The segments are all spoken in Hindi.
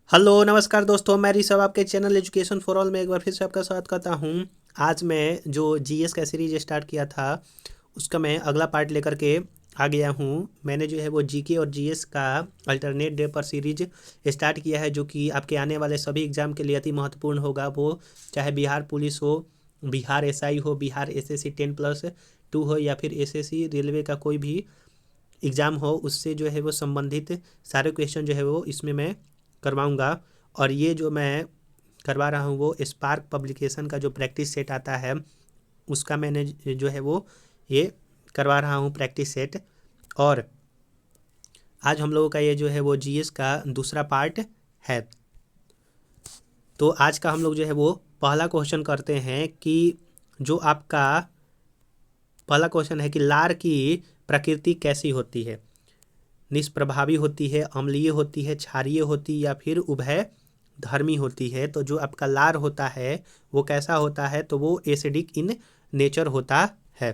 हेलो नमस्कार दोस्तों, मैं ऋषभ आपके चैनल एजुकेशन फॉर ऑल में एक बार फिर से आपका स्वागत करता हूं। आज मैं जो जीएस का सीरीज स्टार्ट किया था उसका मैं अगला पार्ट लेकर के आ गया हूं। मैंने जो है वो जीके और जीएस का अल्टरनेट डे पर सीरीज स्टार्ट किया है, जो कि आपके आने वाले सभी एग्ज़ाम के लिए अति महत्वपूर्ण होगा। वो चाहे बिहार पुलिस हो, बिहार एसआई हो, बिहार एसएससी 10+2 हो, या फिर एसएससी रेलवे का कोई भी एग्ज़ाम हो, उससे जो है वो संबंधित सारे क्वेश्चन जो है वो इसमें मैं करवाऊँगा। और ये जो मैं करवा रहा हूँ वो स्पार्क पब्लिकेशन का जो प्रैक्टिस सेट आता है उसका मैंने जो है वो ये करवा रहा हूँ प्रैक्टिस सेट। और आज हम लोगों का ये जो है वो जीएस का दूसरा पार्ट है। तो आज का हम लोग जो है वो पहला क्वेश्चन करते हैं कि जो आपका पहला क्वेश्चन है कि लार की प्रकृति कैसी होती है। निष्प्रभावी होती है, अम्लीय होती है, क्षारीय होती है, या फिर उभय धर्मी होती है। तो जो आपका लार होता है वो कैसा होता है, तो वो एसिडिक इन नेचर होता है।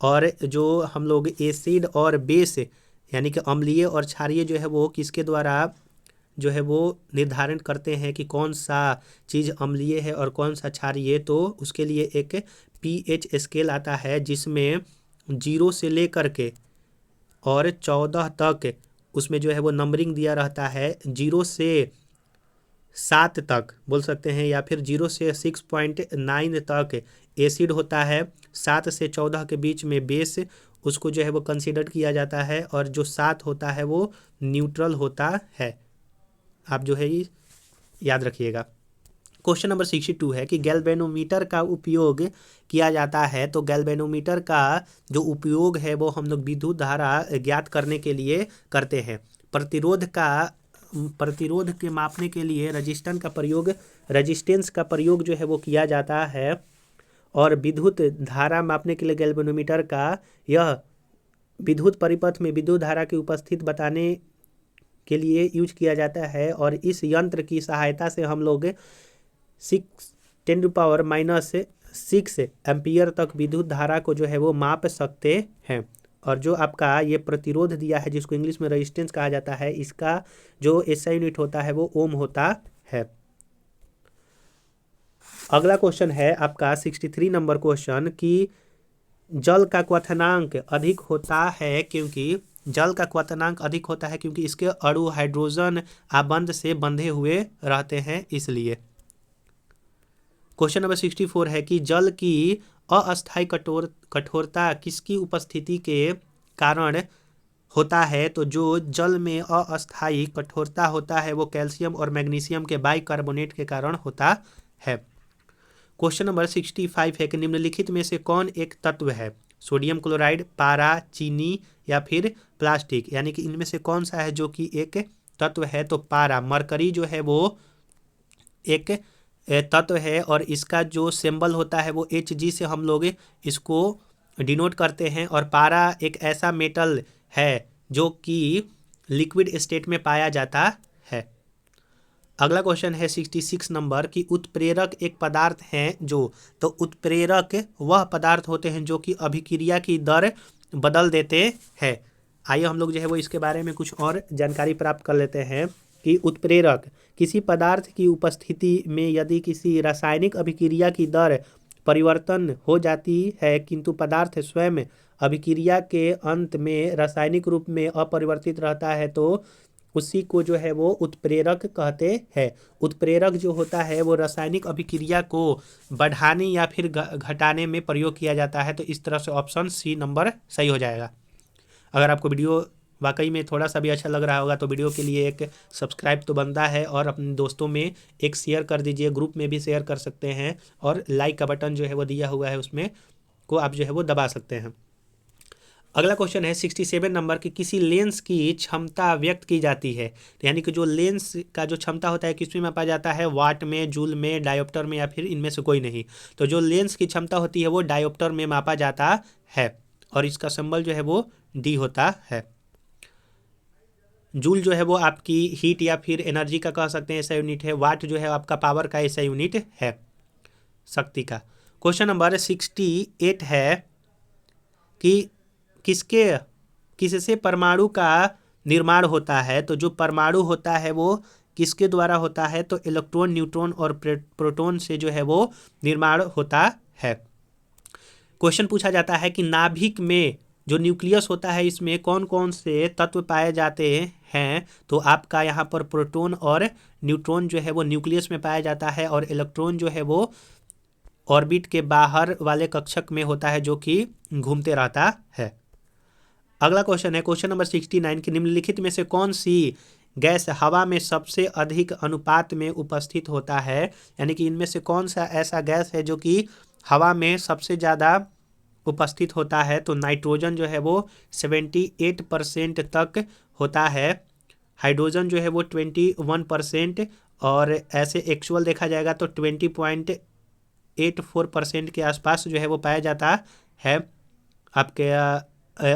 और जो हम लोग एसिड और बेस यानी कि अम्लीय और क्षारीय जो है वो किसके द्वारा जो है वो निर्धारण करते हैं कि कौन सा चीज़ अम्लीय है और कौन सा क्षारीय। तो उसके लिए एक पीएच स्केल आता है जिसमें 0 से लेकर के और 14 तक उसमें जो है वो नंबरिंग दिया रहता है। 0 से 7 तक बोल सकते हैं, या फिर 0 से 6.9 तक एसिड होता है। 7 से 14 के बीच में बेस उसको जो है वो कंसीडर किया जाता है, और जो 7 होता है वो न्यूट्रल होता है। आप जो है ये याद रखिएगा। क्वेश्चन नंबर 62 है कि गैल्वेनोमीटर का उपयोग किया जाता है। तो गैल्वेनोमीटर का जो उपयोग है वो हम लोग विद्युत धारा ज्ञात करने के लिए करते हैं। प्रतिरोध के मापने के लिए रजिस्टेंस का प्रयोग जो है वो किया जाता है। और विद्युत धारा मापने के लिए गैल्वेनोमीटर का यह विद्युत परिपथ में विद्युत धारा की उपस्थित बताने के लिए यूज किया जाता है। और इस यंत्र की सहायता से हम लोग 6 × 10⁻⁶ एम्पियर तक विद्युत धारा को जो है वो माप सकते हैं। और जो आपका ये प्रतिरोध दिया है जिसको इंग्लिश में रेजिस्टेंस कहा जाता है, इसका जो एसआई यूनिट होता है वो ओम होता है। अगला क्वेश्चन है आपका 63 नंबर क्वेश्चन कि जल का क्वथनांक अधिक होता है क्योंकि इसके अणु हाइड्रोजन आबंध से बंधे हुए रहते हैं, इसलिए। क्वेश्चन नंबर 64 है कि जल की अस्थायी कठोरता किसकी उपस्थिति के कारण होता है। तो जो जल में अस्थायी कठोरता होता है वो कैल्शियम और मैग्नीशियम के बाइकार्बोनेट के कारण होता है। क्वेश्चन नंबर 65 है कि निम्नलिखित में से कौन एक तत्व है। सोडियम क्लोराइड, पारा, चीनी, या फिर प्लास्टिक। यानी कि इनमें से कौन सा है जो कि एक तत्व है। तो पारा, मरकरी जो है वो एक तत्व है, और इसका जो सिंबल होता है वो Hg से हम लोग इसको डिनोट करते हैं। और पारा एक ऐसा मेटल है जो कि लिक्विड स्टेट में पाया जाता है। अगला क्वेश्चन है 66 नंबर कि उत्प्रेरक एक पदार्थ है जो। तो उत्प्रेरक वह पदार्थ होते हैं जो कि अभिक्रिया की दर बदल देते हैं। आइए हम लोग जो है वो इसके बारे में कुछ और जानकारी प्राप्त कर लेते हैं कि उत्प्रेरक किसी पदार्थ की उपस्थिति में यदि किसी रासायनिक अभिक्रिया की दर परिवर्तन हो जाती है किंतु पदार्थ स्वयं अभिक्रिया के अंत में रासायनिक रूप में अपरिवर्तित रहता है, तो उसी को जो है वो उत्प्रेरक कहते हैं। उत्प्रेरक जो होता है वो रासायनिक अभिक्रिया को बढ़ाने या फिर घटाने में प्रयोग किया जाता है। तो इस तरह से ऑप्शन सी नंबर सही हो जाएगा। अगर आपको वीडियो वाकई में थोड़ा सा भी अच्छा लग रहा होगा तो वीडियो के लिए एक सब्सक्राइब तो बनता है, और अपने दोस्तों में एक शेयर कर दीजिए, ग्रुप में भी शेयर कर सकते हैं, और लाइक का बटन जो है वो दिया हुआ है उसमें को आप जो है वो दबा सकते हैं। अगला क्वेश्चन है 67 नंबर की किसी लेंस की क्षमता व्यक्त की जाती है। तो यानी कि जो लेंस का जो क्षमता होता है किसमें मापा जाता है, वाट में, जूल में, डायोप्टर में, या फिर इनमें से कोई नहीं। तो जो लेंस की क्षमता होती है वो डायोप्टर में मापा जाता है, और इसका सिंबल जो है वो डी होता है। जूल जो है वो आपकी हीट या फिर एनर्जी का कह सकते हैं ऐसा यूनिट है। वाट जो है आपका पावर का ऐसा यूनिट है, शक्ति का। क्वेश्चन नंबर 68 है कि किससे परमाणु का निर्माण होता है, तो जो परमाणु होता है वो किसके द्वारा होता है, तो इलेक्ट्रॉन, न्यूट्रॉन और प्रोटॉन से जो है वो निर्माण होता है। क्वेश्चन पूछा जाता है कि नाभिक में जो न्यूक्लियस होता है इसमें कौन कौन से तत्व पाए जाते हैं, तो आपका यहाँ पर प्रोटॉन और न्यूट्रॉन जो है वो न्यूक्लियस में पाया जाता है, और इलेक्ट्रॉन जो है वो ऑर्बिट के बाहर वाले कक्षक में होता है जो कि घूमते रहता है। अगला क्वेश्चन है क्वेश्चन नंबर 69 कि निम्नलिखित में से कौन सी गैस हवा में सबसे अधिक अनुपात में उपस्थित होता है, यानी कि इनमें से कौन सा ऐसा गैस है जो कि हवा में सबसे ज़्यादा उपस्थित होता है, तो नाइट्रोजन जो है वो 78% तक होता है, हाइड्रोजन जो है वो 21%, और ऐसे एक्चुअल देखा जाएगा तो 20.84% के आसपास जो है वो पाया जाता है। आपके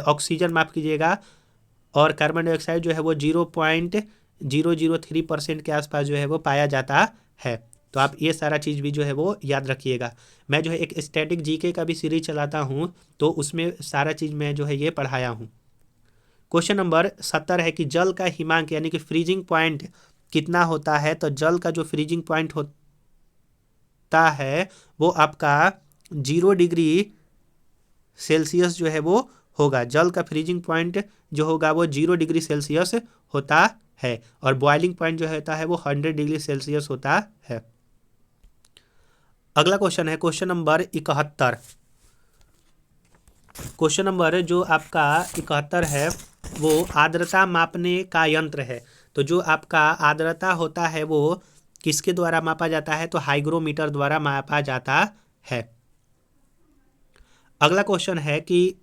ऑक्सीजन माफ़ कीजिएगा, और कार्बन डाइऑक्साइड जो है वो 0.003% के आसपास जो है वो पाया जाता है। तो आप ये सारा चीज़ भी जो है वो याद रखिएगा। मैं जो है एक स्टैटिक जीके का भी सीरीज चलाता हूँ, तो उसमें सारा चीज़ मैं जो है ये पढ़ाया हूँ। क्वेश्चन नंबर 70 है कि जल का हिमांक यानी कि फ्रीजिंग पॉइंट कितना होता है, तो जल का जो फ्रीजिंग पॉइंट होता है वो आपका 0 डिग्री सेल्सियस जो है वो होगा। जल का फ्रीजिंग पॉइंट जो होगा वो 0 डिग्री सेल्सियस होता है, और बॉइलिंग पॉइंट जो होता है वो 100 डिग्री सेल्सियस होता है। अगला क्वेश्चन है क्वेश्चन नंबर 71। क्वेश्चन नंबर जो आपका 71 है वो आर्द्रता मापने का यंत्र है। तो जो आपका आर्द्रता होता है वो किसके द्वारा मापा जाता है, तो हाइग्रोमीटर द्वारा मापा जाता है। अगला क्वेश्चन है कि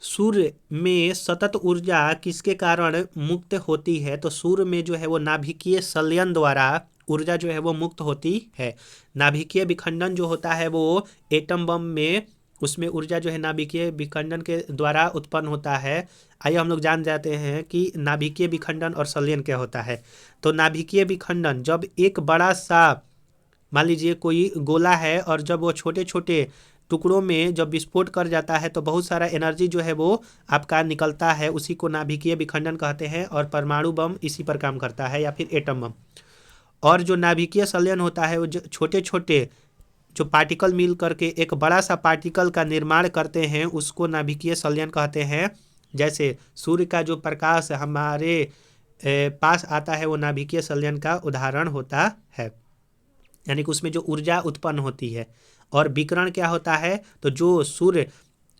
सूर्य में सतत ऊर्जा किसके कारण मुक्त होती है, तो सूर्य में जो है वो नाभिकीय संलयन द्वारा ऊर्जा जो है वो मुक्त होती है। नाभिकीय विखंडन जो होता है वो एटम बम में, उसमें ऊर्जा जो है नाभिकीय विखंडन के द्वारा उत्पन्न होता है। आइए हम लोग जान जाते हैं कि नाभिकीय विखंडन और संलयन क्या होता है। तो नाभिकीय विखंडन, जब एक बड़ा सा मान लीजिए कोई गोला है, और जब वो छोटे छोटे टुकड़ों में जब विस्फोट कर जाता है तो बहुत सारा एनर्जी जो है वो आपका निकलता है, उसी को नाभिकीय विखंडन कहते हैं। और परमाणु बम इसी पर काम करता है, या फिर एटम बम। और जो नाभिकीय संलयन होता है वो जो छोटे छोटे जो पार्टिकल मिल करके एक बड़ा सा पार्टिकल का निर्माण करते हैं, उसको नाभिकीय संलयन कहते हैं। जैसे सूर्य का जो प्रकाश हमारे पास आता है वो नाभिकीय संलयन का उदाहरण होता है, यानी कि उसमें जो ऊर्जा उत्पन्न होती है। और विकिरण क्या होता है, तो जो सूर्य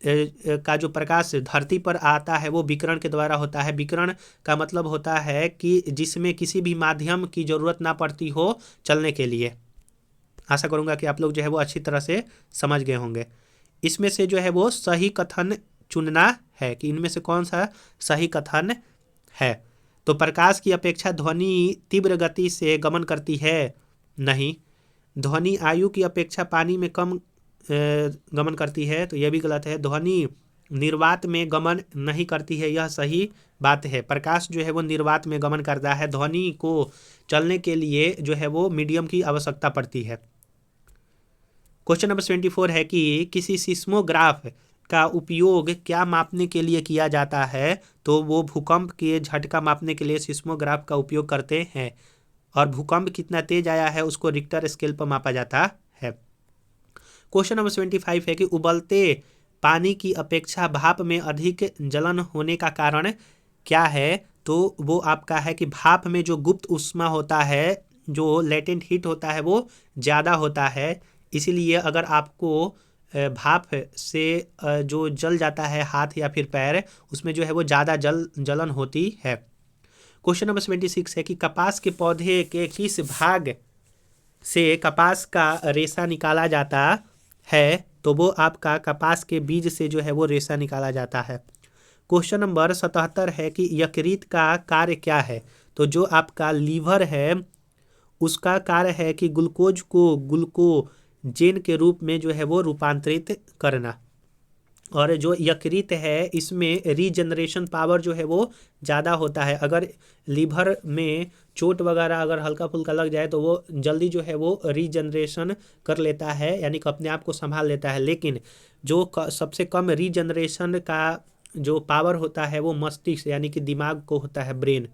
का जो प्रकाश धरती पर आता है वो विकिरण के द्वारा होता है। विकिरण का मतलब होता है कि जिसमें किसी भी माध्यम की ज़रूरत ना पड़ती हो चलने के लिए। आशा करूँगा कि आप लोग जो है वो अच्छी तरह से समझ गए होंगे। इसमें से जो है वो सही कथन चुनना है कि इनमें से कौन सा सही कथन है। तो प्रकाश की अपेक्षा ध्वनि तीव्र गति से गमन करती है, नहीं। ध्वनि आयु की अपेक्षा पानी में कम गमन करती है, तो यह भी गलत है। ध्वनि निर्वात में गमन नहीं करती है, यह सही बात है। प्रकाश जो है वो निर्वात में गमन करता है, ध्वनि को चलने के लिए जो है वो मीडियम की आवश्यकता पड़ती है। क्वेश्चन नंबर 74 है कि किसी सिस्मोग्राफ का उपयोग क्या मापने के लिए किया जाता है, तो वो भूकंप के झटका मापने के लिए सिस्मोग्राफ का उपयोग करते हैं। और भूकंप कितना तेज आया है उसको रिक्टर स्केल पर मापा जाता है। क्वेश्चन नंबर 75 है कि उबलते पानी की अपेक्षा भाप में अधिक जलन होने का कारण क्या है, तो वो आपका है कि भाप में जो गुप्त ऊष्मा होता है, जो लेटेंट हीट होता है वो ज़्यादा होता है। इसीलिए अगर आपको भाप से जो जल जाता है हाथ या फिर पैर, उसमें जो है वो ज़्यादा जलन होती है। क्वेश्चन नंबर 76 है कि कपास के पौधे के किस भाग से कपास का रेशा निकाला जाता है, तो वो आपका कपास के बीज से जो है वो रेशा निकाला जाता है। क्वेश्चन नंबर 77 है कि यकृत का कार्य क्या है, तो जो आपका लीवर है उसका कार्य है कि ग्लूकोज को ग्लूकोजेन के रूप में जो है वो रूपांतरित करना। और जो यकृत है इसमें रीजनरेशन पावर जो है वो ज़्यादा होता है। अगर लीवर में चोट वगैरह अगर हल्का फुल्का लग जाए तो वो जल्दी जो है वो रीजनरेशन कर लेता है, यानी कि अपने आप को संभाल लेता है। लेकिन जो सबसे कम रीजनरेशन का जो पावर होता है वो मस्तिष्क यानी कि दिमाग को होता है, ब्रेन।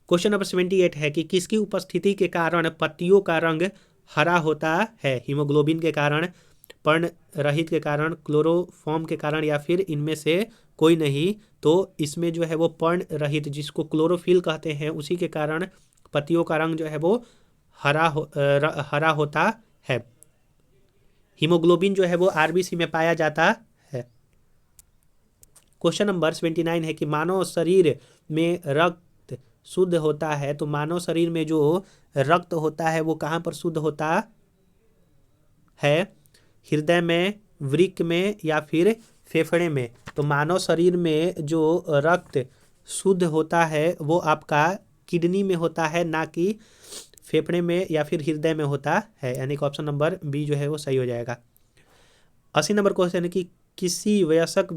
क्वेश्चन नंबर 78 है कि किसकी उपस्थिति के कारण पत्तियों का रंग हरा होता है? हीमोग्लोबिन के कारण, पर्ण रहित के कारण, क्लोरोफॉर्म के कारण, या फिर इनमें से कोई नहीं। तो इसमें जो है वो पर्ण रहित, जिसको क्लोरोफिल कहते हैं, उसी के कारण पत्तियों का रंग जो है वो हरा होता है। हीमोग्लोबिन जो है वो आरबीसी में पाया जाता है। क्वेश्चन नंबर 79 है कि मानव शरीर में रक्त शुद्ध होता है, तो मानव शरीर में जो रक्त होता है वो कहाँ पर शुद्ध होता है? हृदय में, वृक्क में, या फिर फेफड़े में? तो मानव शरीर में जो रक्त शुद्ध होता है वो आपका किडनी में होता है, ना कि फेफड़े में या फिर हृदय में होता है, यानी कि ऑप्शन नंबर बी जो है वो सही हो जाएगा। 80 नंबर क्वेश्चन है कि किसी वयस्क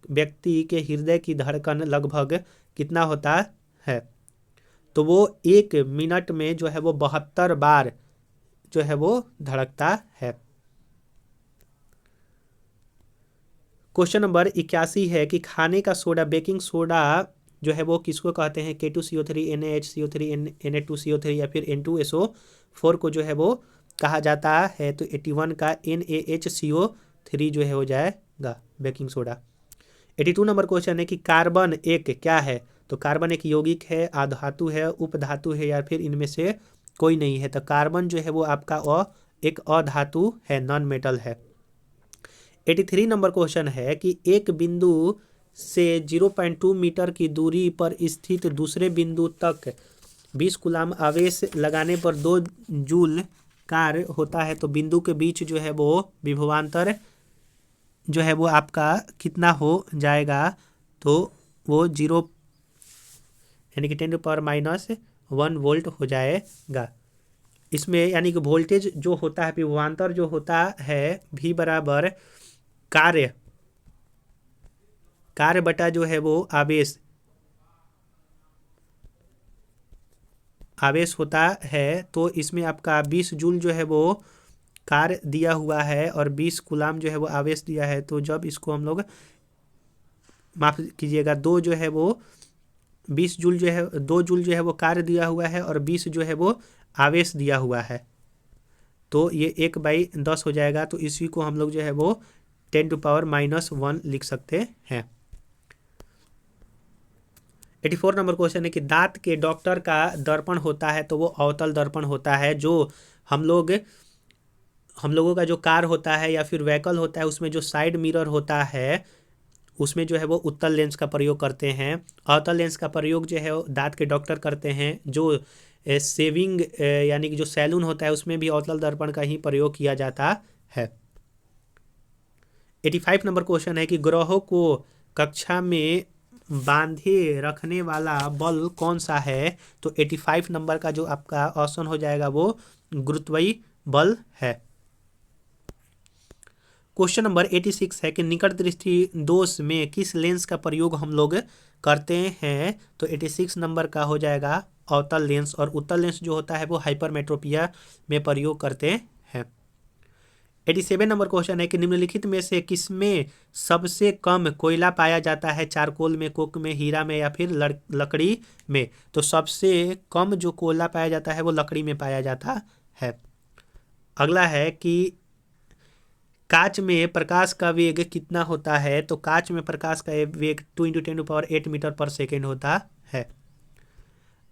व्यक्ति के हृदय की धड़कन लगभग कितना होता है? तो वो 1 मिनट में जो है वो 72 बार जो है वो धड़कता है। क्वेश्चन नंबर 81 है कि खाने का सोडा, बेकिंग सोडा जो है वो किसको कहते हैं? K2CO3, NaHCO3, Na2CO3 या फिर N2SO4 को जो है वो कहा जाता है। तो 81 का NaHCO3 जो है हो जाएगा बेकिंग सोडा। 82 नंबर क्वेश्चन है कि कार्बन एक क्या है? तो कार्बन एक यौगिक है, अधातु है, उपधातु है, या फिर इनमें से कोई नहीं है। तो कार्बन जो है वो आपका एक अधातु है, नॉन मेटल है। 83 नंबर क्वेश्चन है कि एक बिंदु से 0.2 मीटर की दूरी पर स्थित दूसरे बिंदु तक 20 कूलाम आवेश लगाने पर 2 जूल कार्य होता है। तो बिंदु के बीच जो है वो विभवांतर जो है वो आपका कितना हो जाएगा? तो वो 0 यानी कि 10⁻⁻1 वोल्ट हो जाएगा। इसमें यानी कि वोल्टेज जो होता है, विभवांतर जो होता है, V बराबर कार्य बटा जो है वो आवेश होता है। तो इसमें आपका 20 जूल जो है वो कार्य दिया हुआ है और 20 कूलाम जो है वो आवेश दिया है। तो जब इसको हम लोग माफ कीजिएगा, 2 जो है वो 20 जूल जो है, 2 जूल जो है वो कार्य दिया हुआ है और 20 जो है वो आवेश दिया हुआ है। तो ये 1/10 हो जाएगा। तो इसी को हम लोग जो है वो 10⁻⁻1 लिख सकते हैं। 84 नंबर क्वेश्चन है कि दांत के डॉक्टर का दर्पण होता है, तो वो अवतल दर्पण होता है। जो हम लोगों का जो कार होता है या फिर व्हीकल होता है, उसमें जो साइड मिरर होता है उसमें जो है वो उत्तल लेंस का प्रयोग करते हैं। अवतल लेंस का प्रयोग जो है दांत के डॉक्टर करते हैं। जो शेविंग यानी कि जो सैलून होता है उसमें भी अवतल दर्पण का ही प्रयोग किया जाता है। 85 नंबर क्वेश्चन है कि ग्रहों को कक्षा में बांधे रखने वाला बल कौन सा है? तो 85 नंबर का जो आपका ऑप्शन हो जाएगा वो गुरुत्वीय बल है। क्वेश्चन नंबर 86 है कि निकट दृष्टि दोष में किस लेंस का प्रयोग हम लोग करते हैं? तो 86 नंबर का हो जाएगा अवतल लेंस, और उत्तल लेंस जो होता है वो हाइपरमेट्रोपिया में प्रयोग करते हैं। 87 नंबर क्वेश्चन है कि निम्नलिखित में से किसमें सबसे कम कोयला पाया जाता है? चारकोल में, कोक में, हीरा में, या फिर लकड़ी में? तो सबसे कम जो कोयला पाया जाता है वो लकड़ी में पाया जाता है। अगला है कि कांच में प्रकाश का वेग कितना होता है? तो कांच में प्रकाश का वेग 2 × 10⁸ मीटर पर सेकेंड होता है।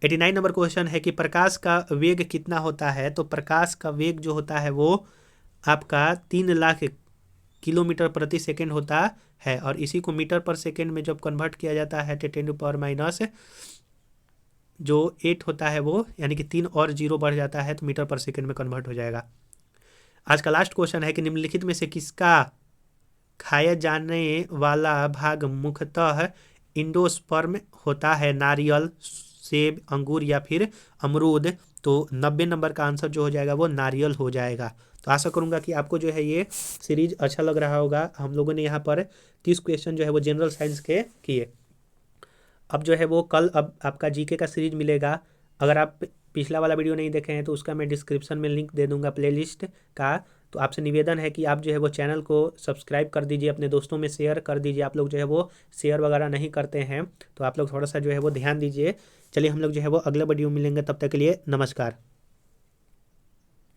89 नंबर क्वेश्चन है कि प्रकाश का वेग कितना होता है? तो प्रकाश का वेग जो होता है वो आपका 3 लाख किलोमीटर प्रति सेकेंड होता है, और इसी को मीटर पर सेकेंड में जब कन्वर्ट किया जाता है तो 10⁻⁻ जो 8 होता है वो, यानी कि 3 और 0 बढ़ जाता है तो मीटर पर सेकेंड में कन्वर्ट हो जाएगा। आज का लास्ट क्वेश्चन है कि निम्नलिखित में से किसका खाया जाने वाला भाग मुख्यतः इंडोस्पर्म होता है? नारियल, सेब, अंगूर या फिर अमरूद? तो 90 नंबर का आंसर जो हो जाएगा वो नारियल हो जाएगा। तो आशा करूंगा कि आपको जो है ये सीरीज अच्छा लग रहा होगा। हम लोगों ने यहाँ पर 30 क्वेश्चन जो है वो जनरल साइंस के किए। अब जो है वो कल अब आपका जीके का सीरीज मिलेगा। अगर आप पिछला वाला वीडियो नहीं देखे हैं तो उसका मैं डिस्क्रिप्शन में लिंक दे दूंगा प्लेलिस्ट का, तो आपसे निवेदन है कि आप जो है वो चैनल को सब्सक्राइब कर दीजिए, अपने दोस्तों में शेयर कर दीजिए। आप लोग जो है वो शेयर वगैरह नहीं करते हैं, तो आप लोग थोड़ा सा जो है वो ध्यान दीजिए। चलिए हम लोग जो है वो अगले वीडियो में मिलेंगे, तब तक के लिए नमस्कार।